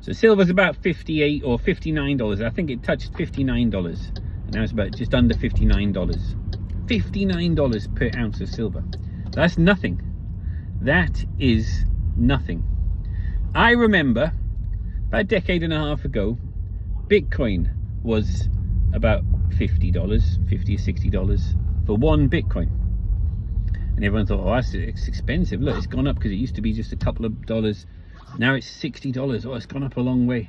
So silver's about $58 or $59. I think it touched $59, and now it's about just under $59. $59 per ounce of silver. That's nothing. That is nothing. I remember about a decade and a half ago, Bitcoin was about $50, $50 or $60 for one Bitcoin. And everyone thought, oh, it's expensive. Look, it's gone up because it used to be just a couple of dollars. Now it's $60. Oh, it's gone up a long way.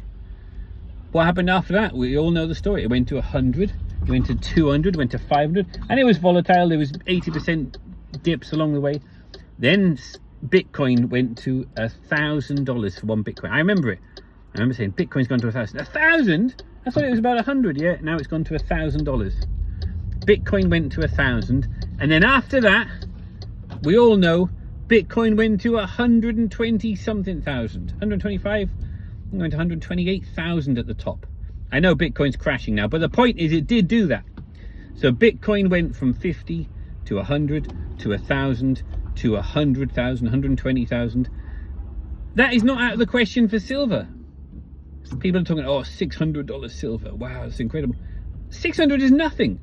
What happened after that? We all know the story. It went to 100, it went to 200, went to 500, and it was volatile. There was 80% dips along the way. Then Bitcoin went to $1,000 for one Bitcoin. I remember it. I remember saying Bitcoin's gone to 1,000. 1,000? I thought it was about 100. Yeah, now it's gone to $1,000. Bitcoin went to 1,000, and then after that, we all know Bitcoin went to 120 something thousand, 125. It went to 128,000 at the top. I know Bitcoin's crashing now, but the point is it did do that. So Bitcoin went from 50 to 100 to 1,000 to 100,000, 120,000. That is not out of the question for silver. People are talking, oh, $600 silver. Wow, that's incredible. 600 is nothing.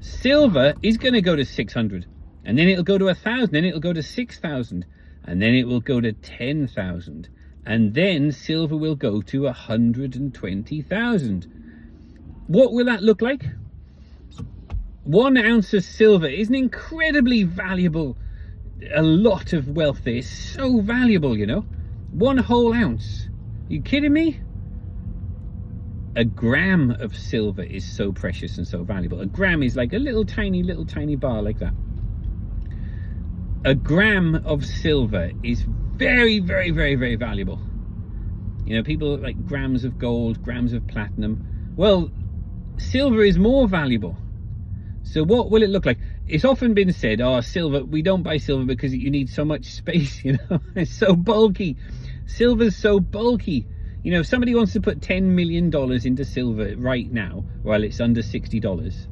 Silver is going to go to 600, and then it'll go to 1,000, then it'll go to 6,000, and then it will go to 10,000, and then silver will go to 120,000. What will that look like? 1 ounce of silver is an incredibly valuable, a lot of wealth there. It's so valuable, you know. 1 whole ounce. Are you kidding me? A gram of silver is so precious and so valuable. A gram is like a little tiny bar like that. A gram of silver is very, very, very, very valuable. You know, people like grams of gold, grams of platinum. Well, silver is more valuable. So what will it look like? It's often been said, oh, silver, we don't buy silver because you need so much space, you know. It's so bulky. Silver's so bulky. You know, if somebody wants to put $10 million into silver right now, while it's under $60,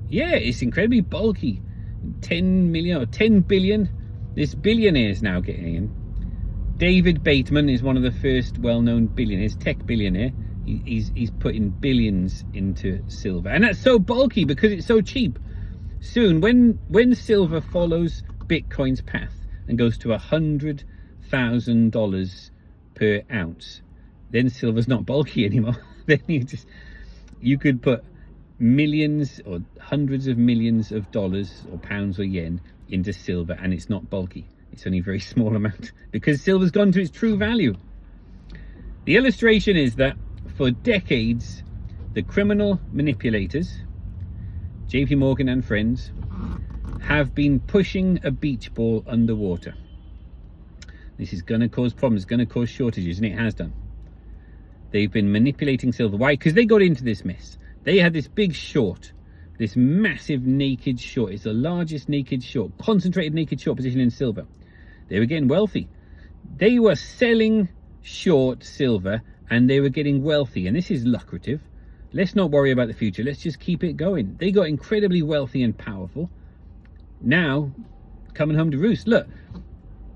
yeah, it's incredibly bulky. 10 million or 10 billion. This billionaires now getting in. David Bateman is one of the first well-known billionaires, tech billionaire. He's putting billions into silver, and that's so bulky because it's so cheap. Soon, when silver follows Bitcoin's path and goes to $100,000 per ounce, then silver's not bulky anymore. Then you could put millions or hundreds of millions of dollars or pounds or yen into silver, and it's not bulky. It's only a very small amount because silver's gone to its true value. The illustration is that for decades, the criminal manipulators, JP Morgan and friends, have been pushing a beach ball underwater. This is going to cause problems, it's going to cause shortages, and it has done. They've been manipulating silver. Why? Because they got into this mess. They had this big short, this massive naked short. It's the largest naked short, concentrated naked short position in silver. They were getting wealthy. They were selling short silver and they were getting wealthy. And this is lucrative. Let's not worry about the future. Let's just keep it going. They got incredibly wealthy and powerful. Now, coming home to roost. Look,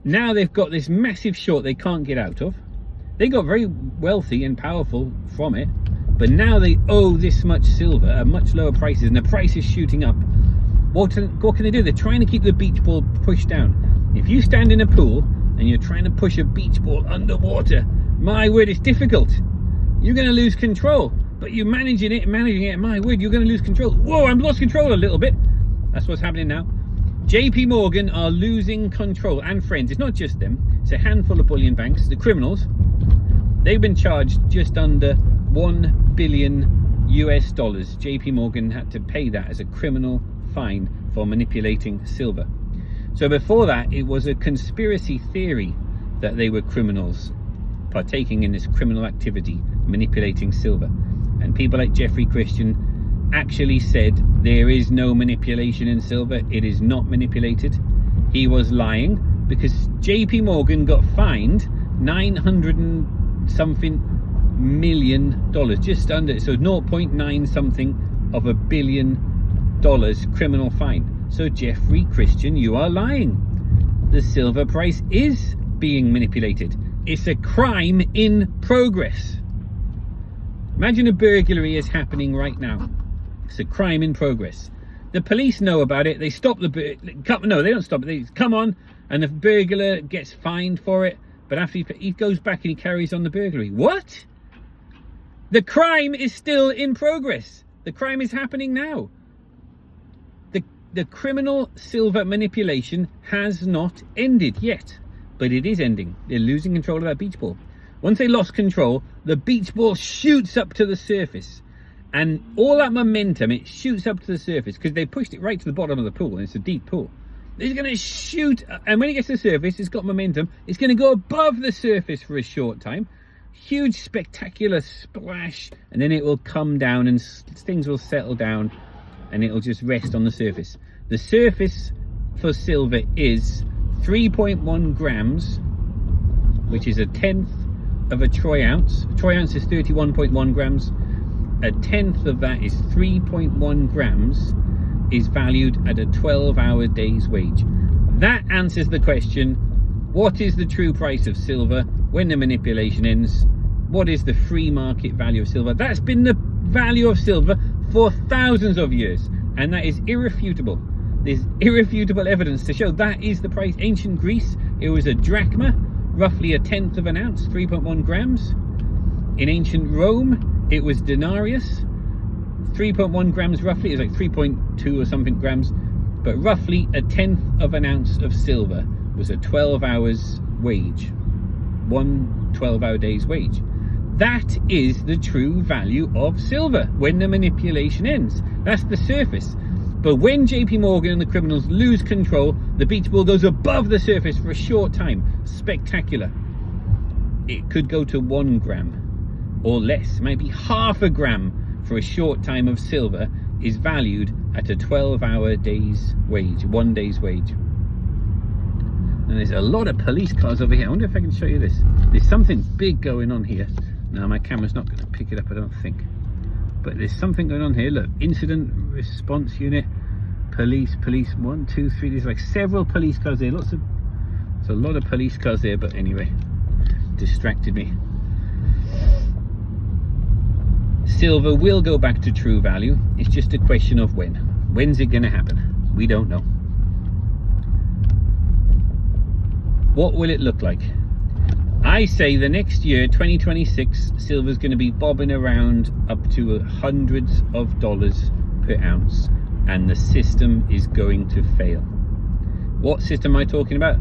now they've got this massive short they can't get out of. They got very wealthy and powerful from it, but now they owe this much silver at much lower prices, and the price is shooting up. What can they do? They're trying to keep the beach ball pushed down. If you stand in a pool and you're trying to push a beach ball underwater, my word, it's difficult. You're going to lose control, but you're managing it, my word, you're going to lose control. Whoa, I've lost control a little bit. That's what's happening now. JP Morgan are losing control, and friends. It's not just them. It's a handful of bullion banks, the criminals. They've been charged just under $1 billion US. JP Morgan had to pay that as a criminal fine for manipulating silver. So before that, it was a conspiracy theory that they were criminals partaking in this criminal activity, manipulating silver. And people like Jeffrey Christian actually said there is no manipulation in silver. It is not manipulated. He was lying because JP Morgan got fined 900 and something million dollars, just under, so 0.9 something of $1 billion criminal fine. So Jeffrey Christian, you are lying. The silver price is being manipulated. It's a crime in progress. Imagine a burglary is happening right now. It's a crime in progress. The police know about it. They stop the no, they don't stop it. They come on, and the burglar gets fined for it. But after he goes back and he carries on the burglary. What? The crime is still in progress. The crime is happening now. The criminal silver manipulation has not ended yet, but it is ending. They're losing control of that beach ball. Once they lost control, the beach ball shoots up to the surface, and all that momentum, it shoots up to the surface because they pushed it right to the bottom of the pool, and it's a deep pool. It's going to shoot, and when it gets to the surface, it's got momentum. It's going to go above the surface for a short time. Huge, spectacular splash, and then it will come down and things will settle down, and it'll just rest on the surface. The surface for silver is 3.1 grams, which is a tenth of a troy ounce. A troy ounce is 31.1 grams. A tenth of that is 3.1 grams, is valued at a 12-hour day's wage. That answers the question, what is the true price of silver when the manipulation ends? What is the free market value of silver? That's been the value of silver for thousands of years, and that is irrefutable. There's irrefutable evidence to show that is the price. Ancient Greece, it was a drachma, roughly a tenth of an ounce, 3.1 grams. In ancient Rome, it was denarius, 3.1 grams roughly. It was like 3.2 or something grams, but roughly a tenth of an ounce of silver was a 12 hours wage, one 12-hour day's wage. That is the true value of silver when the manipulation ends. That's the surface. But when JP Morgan and the criminals lose control, the beach ball goes above the surface for a short time. Spectacular. It could go to 1 gram or less, maybe half a gram for a short time of silver is valued at a 12-hour day's wage, 1 day's wage. And there's a lot of police cars over here. I wonder if I can show you this. There's something big going on here. Now my camera's not going to pick it up, I don't think. But there's something going on here. Look, incident response unit, police, 1, 2, 3. There's like several police cars there. There's a lot of police cars there, but anyway, distracted me. Silver will go back to true value. It's just a question of when. When's it going to happen? We don't know. What will it look like? I say the next year, 2026, silver's going to be bobbing around up to hundreds of dollars per ounce, and the system is going to fail. What system am I talking about?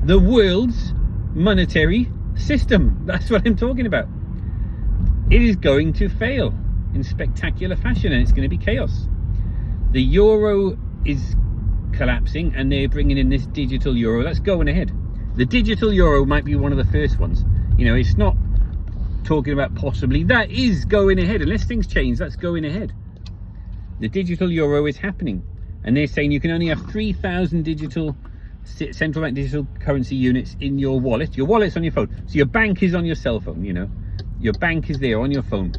The world's monetary system. That's what I'm talking about. It is going to fail in spectacular fashion, and it's going to be chaos. The euro is collapsing, and they're bringing in this digital euro. That's going ahead. The digital euro might be one of the first ones. You know, it's not talking about possibly. That is going ahead. Unless things change, that's going ahead. The digital euro is happening. And they're saying you can only have 3,000 digital, central bank digital currency units in your wallet. Your wallet's on your phone. So your bank is on your cell phone, you know. Your bank is there on your phone.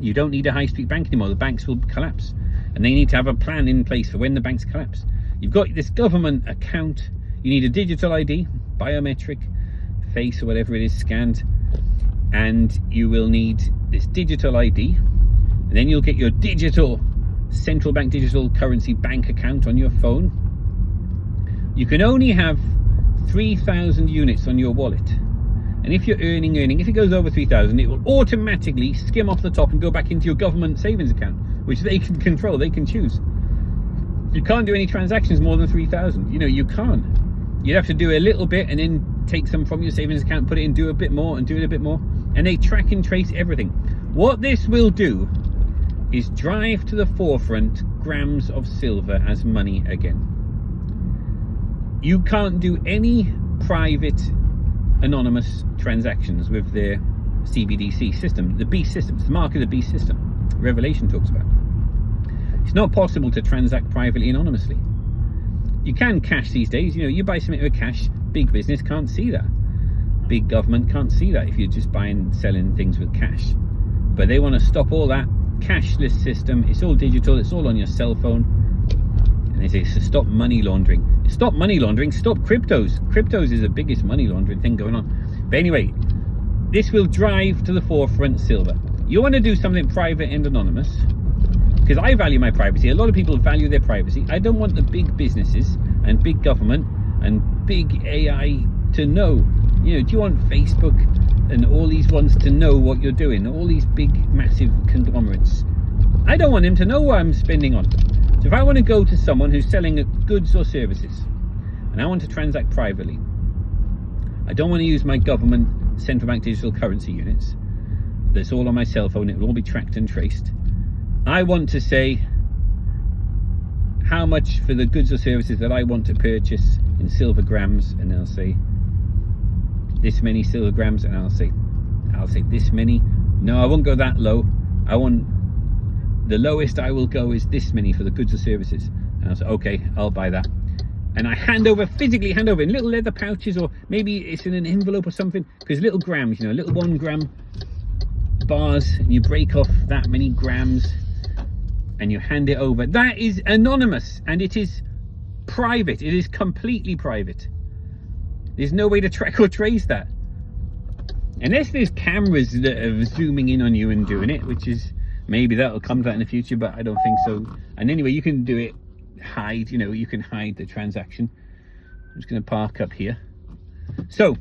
You don't need a high street bank anymore. The banks will collapse. And they need to have a plan in place for when the banks collapse. You've got this government account. You need a digital ID, biometric, face or whatever it is scanned, and you will need this digital ID, and then you'll get your digital central bank digital currency bank account on your phone. You can only have 3,000 units on your wallet, and if you're earning, if it goes over 3,000, it will automatically skim off the top and go back into your government savings account, which they can control, they can choose. You can't do any transactions more than 3,000. You know, you can't. You'd have to do a little bit and then take some from your savings account, put it in, do a bit more and do it a bit more. And they track and trace everything. What this will do is drive to the forefront grams of silver as money again. You can't do any private anonymous transactions with their CBDC system, the beast system. It's the mark of the beast system. Revelation talks about. It's not possible to transact privately anonymously. You can cash these days. You know, you buy something with cash, big business can't see that. Big government can't see that if you're just buying and selling things with cash. But they want to stop all that. Cashless system, it's all digital, it's all on your cell phone. And they say, so stop money laundering. Stop money laundering, stop cryptos. Cryptos is the biggest money laundering thing going on. But anyway, this will drive to the forefront silver. You want to do something private and anonymous, because I value my privacy. A lot of people value their privacy. I don't want the big businesses and big government and big AI to know. You know, do you want Facebook and all these ones to know what you're doing? All these big, massive conglomerates. I don't want them to know what I'm spending on. So if I want to go to someone who's selling goods or services, and I want to transact privately, I don't want to use my government central bank digital currency units. That's all on my cell phone. It will all be tracked and traced. I want to say how much for the goods or services that I want to purchase in silver grams, and I'll say this many silver grams, and I'll say this many. No, I won't go that low. I want the lowest I will go is this many for the goods or services, and I'll say okay, I'll buy that. And I physically hand over in little leather pouches, or maybe it's in an envelope or something, because little grams, you know, little 1 gram bars, and you break off that many grams and you hand it over. That is anonymous, and it is private. It is completely private. There's no way to track or trace that, unless there's cameras that are zooming in on you and doing it, which is, maybe that'll come to that in the future, but I don't think so. And anyway, you can do it, hide, you know, you can hide the transaction. I'm just going to park up here. So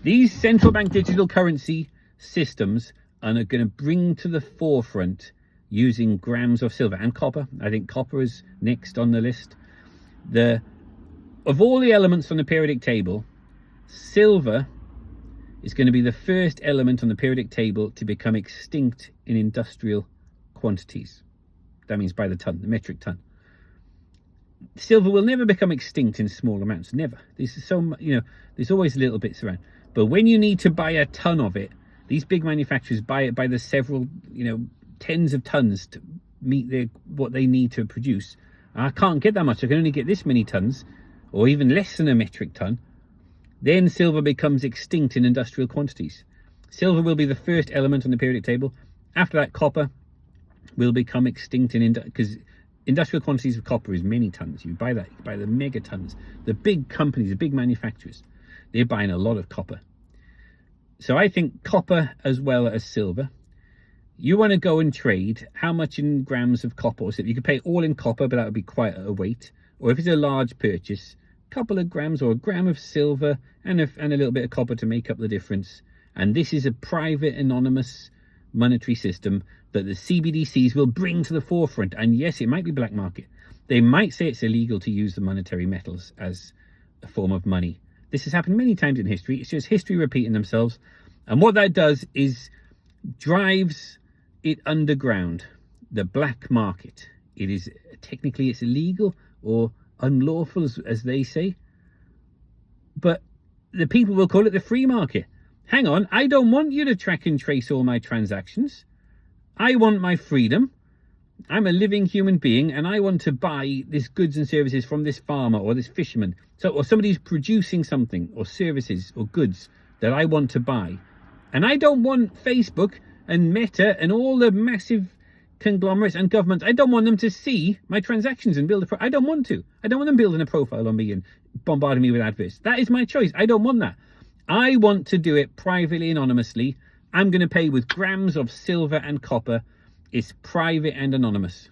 these central bank digital currency systems are going to bring to the forefront using grams of silver and copper. I think copper is next on the list. Of all the elements on the periodic table, silver is going to be the first element on the periodic table to become extinct in industrial quantities. That means by the ton, the metric ton. Silver will never become extinct in small amounts, never. This is so, you know, there's always little bits around. But when you need to buy a ton of it, these big manufacturers buy it by the several, you know, tens of tons to meet what they need to produce. I can't get that much. I can only get this many tons, or even less than a metric ton. Then silver becomes extinct in industrial quantities. Silver will be the first element on the periodic table. After that, copper will become extinct because industrial quantities of copper is many tons. You buy that, you buy the megatons. The big companies, the big manufacturers, they're buying a lot of copper. So I think copper as well as silver. You want to go and trade how much in grams of copper or silver. You could pay all in copper, but that would be quite a weight. Or if it's a large purchase, a couple of grams or a gram of silver and a little bit of copper to make up the difference. And this is a private, anonymous monetary system that the CBDCs will bring to the forefront. And yes, it might be black market. They might say it's illegal to use the monetary metals as a form of money. This has happened many times in history. It's just history repeating themselves. And what that does is drives it underground, the black market. It is technically, it's illegal or unlawful, as they say. But the people will call it the free market. Hang on, I don't want you to track and trace all my transactions. I want my freedom. I'm a living human being, and I want to buy these goods and services from this farmer or this fisherman. Or somebody who's producing something or services or goods that I want to buy. And I don't want Facebook and Meta and all the massive conglomerates and governments. I don't want them to see my transactions and build I don't want to. I don't want them building a profile on me and bombarding me with adverts. That is my choice. I don't want that. I want to do it privately, anonymously. I'm going to pay with grams of silver and copper. It's private and anonymous.